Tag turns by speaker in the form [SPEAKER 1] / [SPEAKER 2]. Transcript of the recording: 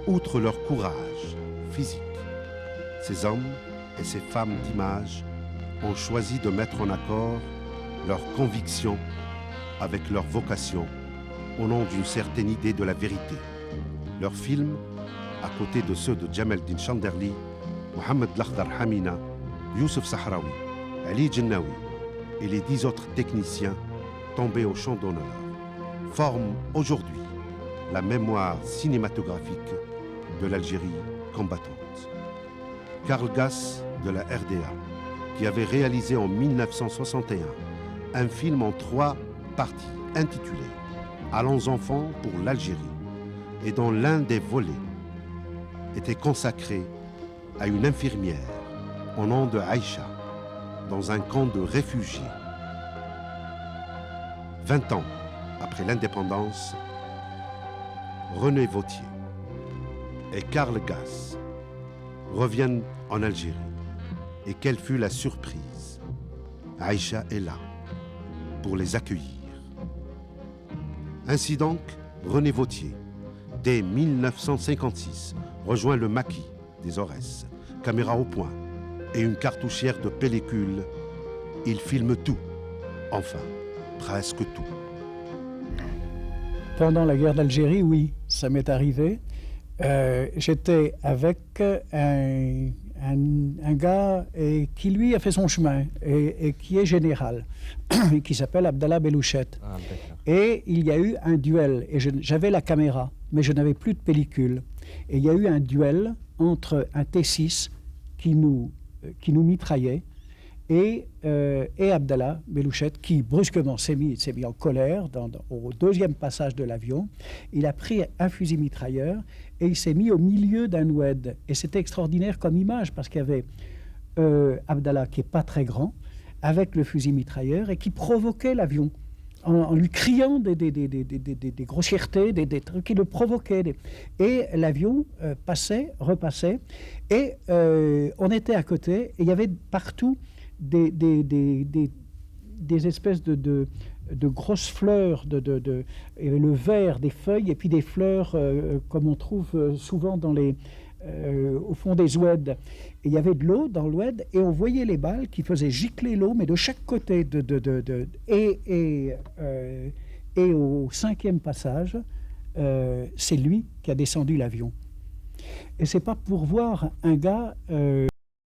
[SPEAKER 1] Outre leur courage physique, ces hommes et ces femmes d'image ont choisi de mettre en accord leurs convictions avec leur vocation au nom d'une certaine idée de la vérité. Leurs films, à côté de ceux de Jamel Din Chanderli, Mohamed Lakhdar Hamina, Youssef Sahraoui, Ali Djennaoui et les 10 autres techniciens tombés au champ d'honneur, forment aujourd'hui la mémoire cinématographique de l'Algérie combattante. Karl Gass de la RDA, qui avait réalisé en 1961 un film en 3 parties intitulé « Allons enfants pour l'Algérie » et dont l'un des volets était consacré à une infirmière au nom de Aïcha dans un camp de réfugiés. 20 ans après l'indépendance, René Vauthier et Karl Gass reviennent en Algérie. Et quelle fut la surprise! Aïcha est là pour les accueillir. Ainsi donc, René Vauthier, dès 1956, rejoint le maquis des Aurès, caméra au point et une cartouchière de pellicule. Il filme tout, enfin, presque tout.
[SPEAKER 2] Pendant la guerre d'Algérie, oui, ça m'est arrivé. J'étais avec un gars qui, lui, a fait son chemin et qui est général, qui s'appelle Abdallah Belouchet. Et il y a eu un duel, et j'avais la caméra, mais je n'avais plus de pellicule. Et il y a eu un duel entre un T6 qui nous mitraillait et Abdallah Belouchet, qui brusquement s'est mis en colère au deuxième passage de l'avion. Il a pris un fusil mitrailleur et il s'est mis au milieu d'un oued. Et c'était extraordinaire comme image, parce qu'il y avait Abdallah, qui n'est pas très grand, avec le fusil mitrailleur, et qui provoquait l'avion en lui criant des grossièretés, des trucs qui le provoquaient. Et l'avion passait, repassait, et on était à côté, et il y avait partout des espèces de grosses fleurs, et le vert des feuilles, et puis des fleurs comme on trouve souvent au fond des oueds. Et il y avait de l'eau dans l'oued, et on voyait les balles qui faisaient gicler l'eau, mais de chaque côté. Et au 5e passage, c'est lui qui a descendu l'avion. Et c'est pas pour voir un gars...